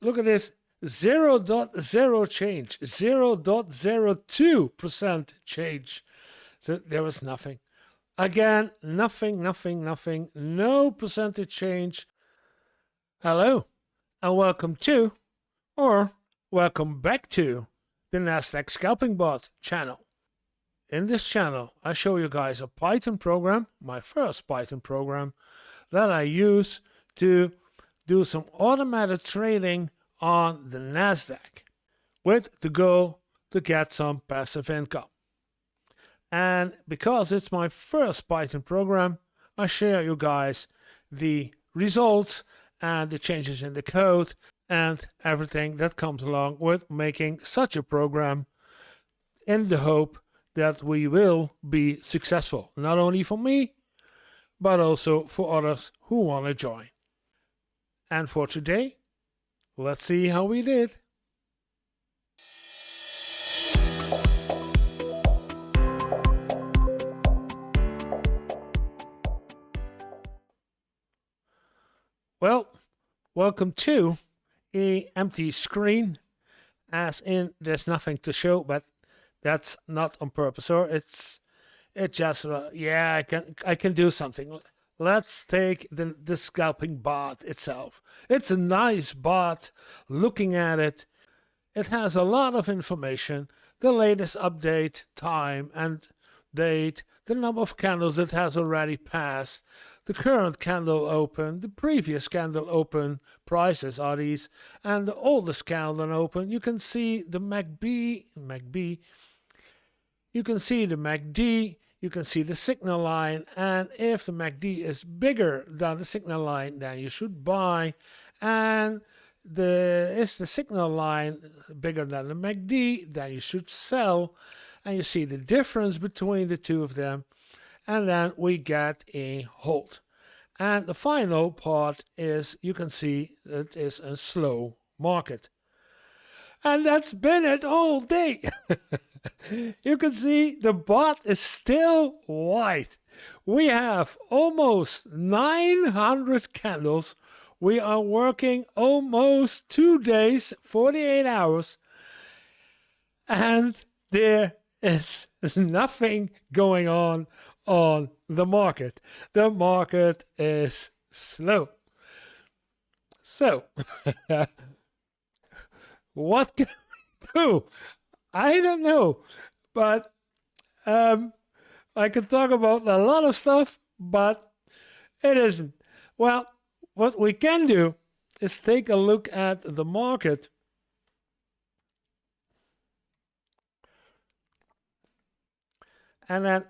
look at this, 0.0 change, 0.02% change. So there was nothing. Again, nothing, no percentage change. Hello, and welcome to, or welcome back to, the Nasdaq Scalping Bot channel. In this channel, I show you guys a Python program, my first Python program, that I use to do some automated trading on the Nasdaq with the goal to get some passive income. And because it's my first Python program, I share you guys the results and the changes in the code and everything that comes along with making such a program, in the hope that we will be successful, not only for me, but also for others who want to join. And for today, let's see how we did. Well, welcome to an empty screen, as in there's nothing to show, but that's not on purpose, or it just yeah, I can do something. Let's take the scalping bot itself. It's a nice bot. Looking at it, it has a lot of information, the latest update, time and date, the number of candles it has already passed, the current candle open, the previous candle open prices are these, and the oldest candle open. You can see the MACD, you can see the MACD, you can see the signal line, and if the MACD is bigger than the signal line, then you should buy, and is the signal line bigger than the MACD, then you should sell, and you see the difference between the two of them, and then we get a hold. And the final part is, you can see it is a slow market. And that's been it all day. You can see the bot is still white. We have almost 900 candles. We are working almost 2 days, 48 hours. And there is nothing going on the market. The market is slow. So, what can we do? I don't know, but I can talk about a lot of stuff, but it isn't. Well, what we can do is take a look at the market. And then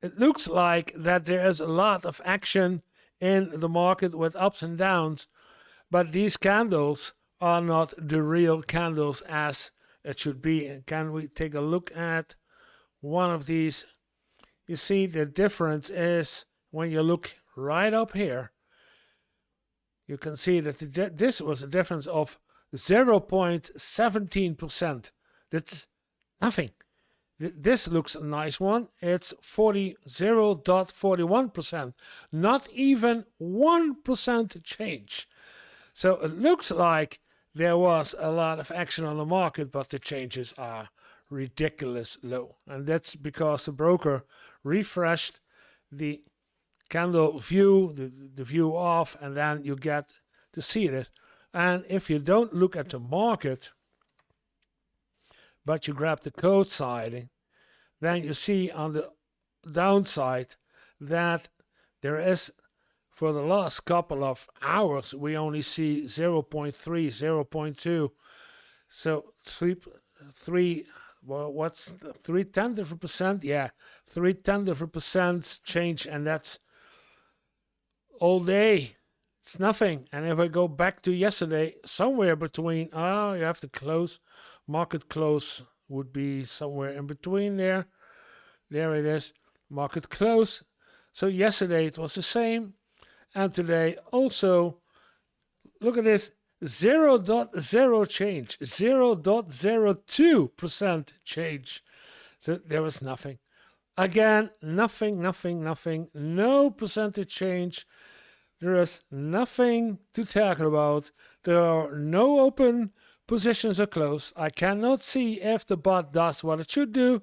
it looks like that there is a lot of action in the market with ups and downs, but these candles are not the real candles as it should be. And can we take a look at one of these? You see the difference is when you look right up here, you can see that this was a difference of 0.17%. That's nothing. This looks a nice one. It's 0.41%, not even 1% change. So it looks like there was a lot of action on the market, but the changes are ridiculous low. And that's because the broker refreshed the candle view, the view off, and then you get to see it. And if you don't look at the market, but you grab the code side, then you see on the downside that there is, for the last couple of hours, we only see 0.3, 0.2. So what's 0.3%? Yeah, 0.3% change, and that's all day. It's nothing. And if I go back to yesterday, somewhere between, you have to close, market close would be somewhere in between there. There it is, market close. So yesterday it was the same. And today also, look at this, 0.0 change, 0.02% change. So there was nothing. Again, nothing, no percentage change. There is nothing to talk about. There are no open positions are closed. I cannot see if the bot does what it should do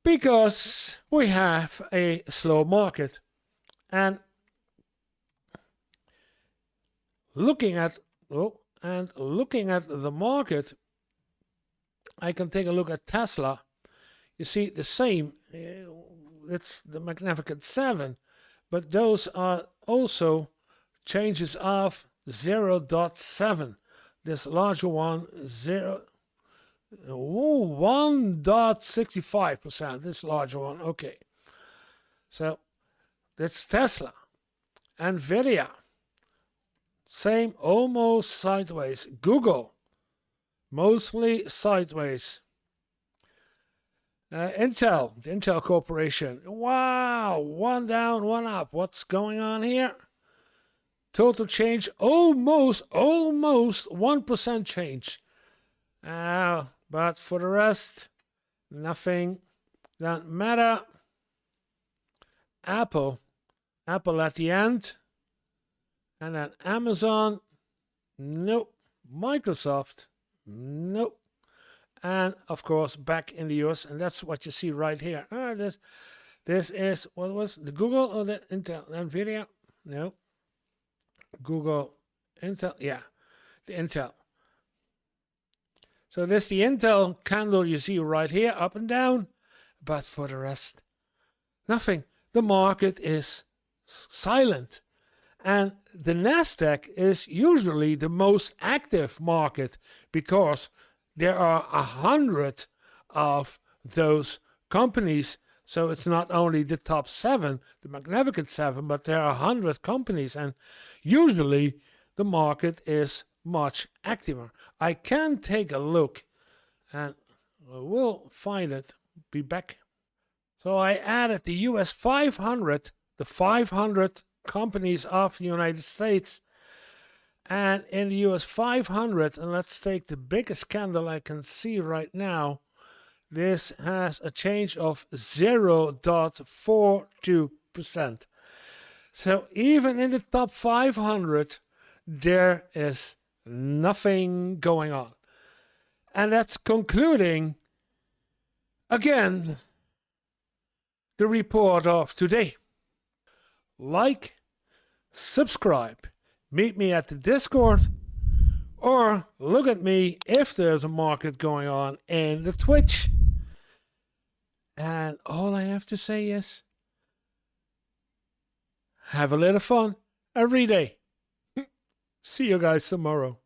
because we have a slow market. And looking at the market, I can take a look at Tesla. You see the same. It's the Magnificent 7, but those are also changes of 0.7. This larger one, 1.65%. This larger one, okay. So that's Tesla. Nvidia, same, almost sideways. Google, mostly sideways. Intel, the Intel Corporation. Wow, one down, one up. What's going on here? Total change, almost 1% change. But for the rest, nothing. Doesn't matter. Apple at the end. And then Amazon, nope. Microsoft, nope. And of course, back in the US, and that's what you see right here. This is, what was the Google or the Intel? Nvidia? No. Google, Intel, yeah, the Intel. So this is the Intel candle you see right here, up and down. But for the rest, nothing. The market is silent. And the Nasdaq is usually the most active market because there are 100 of those companies. So it's not only the top 7, the Magnificent 7, but there are 100 companies. And usually the market is much activer. I can take a look and we'll find it. Be back. So I added the US 500, the 500 companies of the United States. And in the US 500, and let's take the biggest candle I can see right now, this has a change of 0.42%. So even in the top 500, there is nothing going on. And that's concluding, again, the report of today. Like, subscribe, meet me at the Discord, or look at me if there's a market going on in the Twitch. And all I have to say is, have a little fun every day. See you guys tomorrow.